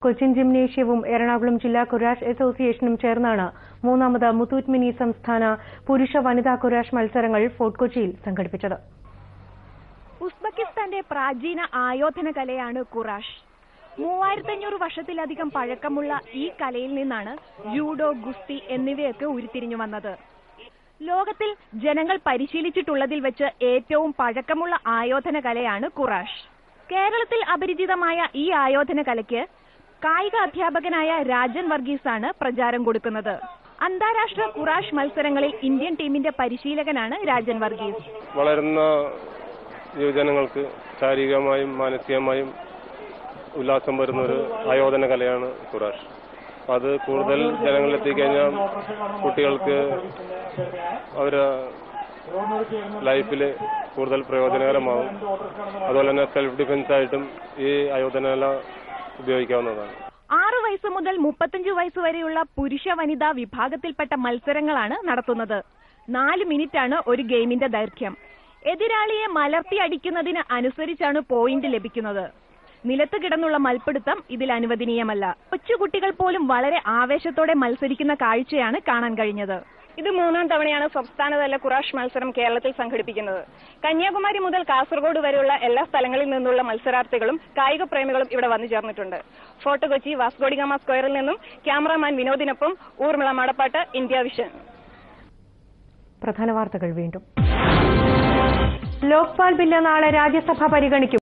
കൊച്ചിൻ ജിംനേഷ്യവും എറണാകുളം ജില്ലാ കുറാഷ് അസോസിയേഷനും ചേർന്നാണ് മൂന്നാമത് മുത്തൂറ്റ് മിനി സംസ്ഥാന പുരുഷ വനിതാ കുറാഷ് മത്സരങ്ങൾ ഫോർട്ട് കൊച്ചിയിൽ സംഘടിപ്പിച്ചത്. ഉസ്ബെക്കിസ്ഥാന്റെ പ്രാചീന ആയോധന കലയാണ് കുറാഷ്. 3500 വർഷത്തിലധികം പഴക്കമുള്ള ഈ കലയിൽ നിന്നാണ് ജൂഡോ, ഗുസ്തി എന്നിവയൊക്കെ ഉരുത്തിരിഞ്ഞു വന്നത്. ലോകത്തിൽ ജനങ്ങൾ പരിശീലിച്ചിട്ടുള്ളതിൽ വെച്ച് ഏറ്റവും പഴക്കമുള്ള ആയോധന കലയാണ് കുറാഷ്. കേരളത്തിൽ അപരിചിതമായ ഈ ആയോധന കലയ്ക്ക് കായിക അധ്യാപകനായ രാജൻ വർഗീസാണ് പ്രചാരം കൊടുക്കുന്നത്. അന്താരാഷ്ട്ര കുറാഷ് മത്സരങ്ങളിൽ ഇന്ത്യൻ ടീമിന്റെ പരിശീലകനാണ് രാജൻ വർഗീസ്. വളരുന്ന യുവജനങ്ങൾക്ക് ശാരീരികമായും മാനസികമായും ഉല്ലാസം വരുന്ന ഒരു ആയോധന കലയാണ് കുറാഷ്. അത് കൂടുതൽ ജനങ്ങളിലെത്തിക്കഴിഞ്ഞാൽ കുട്ടികൾക്ക് അവരുടെ ലൈഫിൽ കൂടുതൽ പ്രയോജനകരമാവും. അതുപോലെ തന്നെ സെൽഫ് ഡിഫൻസ് ആയിട്ടും ഈ ആയോധന കല ഉപയോഗിക്കാവുന്നതാണ്. 6 വയസ്സ് മുതൽ 35 വയസ്സ് വരെയുള്ള പുരുഷ വനിതാ വിഭാഗത്തിൽപ്പെട്ട മത്സരങ്ങളാണ് നടത്തുന്നത്. 4 മിനിറ്റാണ് ഒരു ഗെയിമിന്റെ ദൈർഘ്യം. എതിരാളിയെ മലർത്തി അടിക്കുന്നതിന് അനുസരിച്ചാണ് പോയിന്റ് ലഭിക്കുന്നത്. നിലത്ത് കിടന്നുള്ള മൽപ്പിടുത്തം ഇതിൽ അനുവദനീയമല്ല. കൊച്ചുകുട്ടികൾ പോലും വളരെ ആവേശത്തോടെ മത്സരിക്കുന്ന കാഴ്ചയാണ് കാണാൻ കഴിഞ്ഞത്. ഇത് 3ാം തവണയാണ് സംസ്ഥാനതല കുറാഷ് മത്സരം കേരളത്തിൽ സംഘടിപ്പിക്കുന്നത്. കന്യാകുമാരി മുതൽ കാസർഗോഡ് വരെയുള്ള എല്ലാ സ്ഥലങ്ങളിൽ നിന്നുള്ള മത്സരാർത്ഥികളും കായിക പ്രേമികളും ഇവിടെ വന്നു ചേർന്നിട്ടുണ്ട്. ഫോർട്ട് കൊച്ചി വാസ്കോഡിഗാമ സ്ക്വയറിൽ നിന്നും ക്യാമറാമാൻ വിനോദിനൊപ്പം ഊർമിള മാടപ്പാട്ട്, ഇന്ത്യ വിഷൻ. പ്രധാന വാർത്തകൾ വീണ്ടും. ലോക്പാൽ ബില്ല് നാളെ രാജ്യസഭ പരിഗണിക്കും.